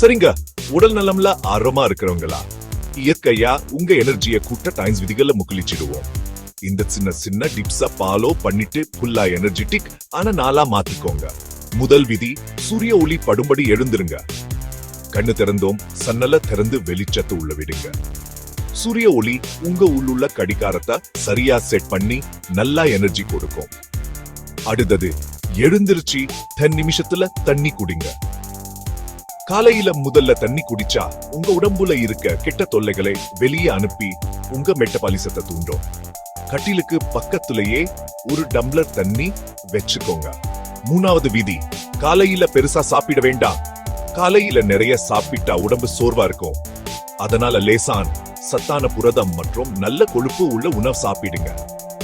சரிங்க, உடல் நலம்ல ஆர்வமா இருக்கிறவங்களா இயற்கையா உங்க எனர்ஜியை கூட்ட டைம்ஸ் விதிகளை முக்கிலிச்சிடுவோம். இந்த சின்ன சின்ன டிப்ஸ ஃபாலோ பண்ணிட்டு ஃபுல்லா எனர்ஜெட்டிக் ஆனா நாளா மாத்திக்கோங்க. முதல் விதி, சூரிய ஒளி படும்படி எழுந்துருங்க. கண்ணு திறந்தோம், சன்னல திறந்து வெளிச்சத்தை உள்ள விடுங்க. சூரிய ஒளி உங்க உள்ளுள்ள கடிகாரத்தை சரியா செட் பண்ணி நல்லா எனர்ஜி கொடுக்கும். அடுத்தது, எழுந்திருச்சு 10 நிமிஷத்துல தண்ணி குடிங்க. காலையில முதல்ல தண்ணி குடிச்சா உங்க உடம்புல இருக்க கெட்ட தொல்லைகளை வெளியே அனுப்பி உங்க மெட்டபாலிசத்தை தூண்டும். கட்டிலுக்கு பக்கத்திலேயே ஒரு டம்ளர் தண்ணி வச்சுக்கோங்க. மூணாவது விதி, காலையில பெருசா சாப்பிட வேண்டாம். காலையில நிறைய சாப்பிட்டா உடம்பு சோர்வா இருக்கும். அதனால லேசான் சத்தான புரதம் மற்றும் நல்ல கொழுப்பு உள்ள உணவு சாப்பிடுங்க.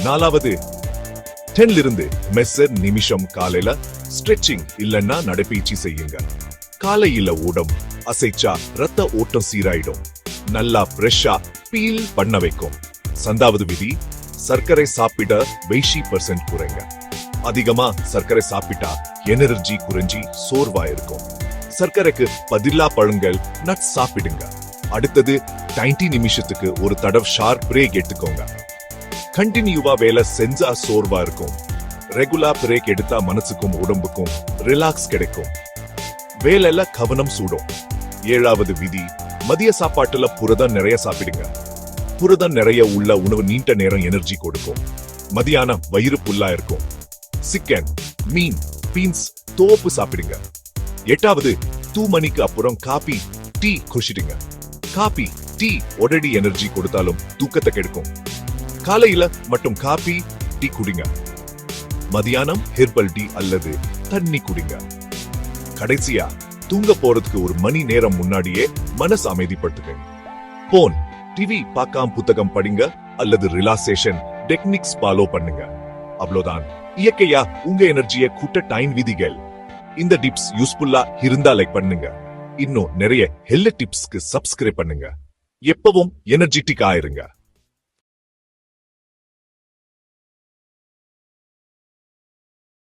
நாலாவது, 10 இருந்து 10 நிமிஷம் காலையில ஸ்ட்ரெச்சிங் இல்லன்னா நடைபயிற்சி செய்யுங்க. காலையில உடம்பு அசைச்சா ரத்த ஓட்டம் சீராயிடும், நல்லா ஃப்ரெஷ்ஷா ஃபீல் பண்ண வைக்கும். சந்தாவது விதி, சர்க்கரை சாப்பிட 20% குறைங்க. அதிகமா சர்க்கரை சாப்பிட்டா எனர்ஜி குறைஞ்சி சோர்வா இருக்கும். சர்க்கரைக்கு பதிலா பழங்கள், நட்ஸ் சாப்பிடுங்க. அடுத்தது, 90 நிமிஷத்துக்கு ஒரு தடவை ஷார்ப் பிரேக் எடுத்துக்கோங்க. கண்டினியூவா வேலை செஞ்சா சோர்வா இருக்கும். ரெகுலர் பிரேக் எடுத்தா மனசுக்கும் உடம்புக்கும் ரிலாக்ஸ் கிடைக்கும். வேலையில கவனம் சூடும். ஏழாவது விதி, மதிய சாப்பாட்டுல புரதம் நிறைய சாப்பிடுங்க. புரதம் நிறைய உள்ள உணவு நீண்ட நேரம் எனர்ஜி கொடுக்கும். மதியானம் வயிறு புல்லா இருக்கும். சிக்கன், மீன், பீன்ஸ், தோப்பு சாப்பிடுங்க. எட்டாவது, 2 மணிக்கு அப்புறம் காபி, டீ குடிச்சிடுங்க. காபி, டீ உடனடி எனர்ஜி கொடுத்தாலும் தூக்கத்தை கெடுக்கும். காலையில மட்டும் காபி, டீ குடிங்க. மதியானம் ஹெர்பல் டீ அல்லது தண்ணி குடிங்க. கடைசியா, தூங்க போறதுக்கு ஒரு மணி நேரம் முன்னாடியே மனசு அமைதிப்படுத்துங்க. போன், டிவி பார்க்காம புத்தகம் படிங்க அல்லது ரிலாக்சேஷன் டெக்னிக்ஸ் ஃபாலோ பண்ணுங்க. அவ்வளவுதான். இயற்கையா உங்க எனர்ஜியை கூட்ட டைம் விதிகள். இந்த டிப்ஸ் யூஸ்ஃபுல்லா இருந்தா லைக் பண்ணுங்க. இன்னும் நிறைய ஹெல்த் டிப்ஸ்க்கு சப்ஸ்கிரைப் பண்ணுங்க. எப்பவும் எனர்ஜெட்டிக் ஆயிருங்க.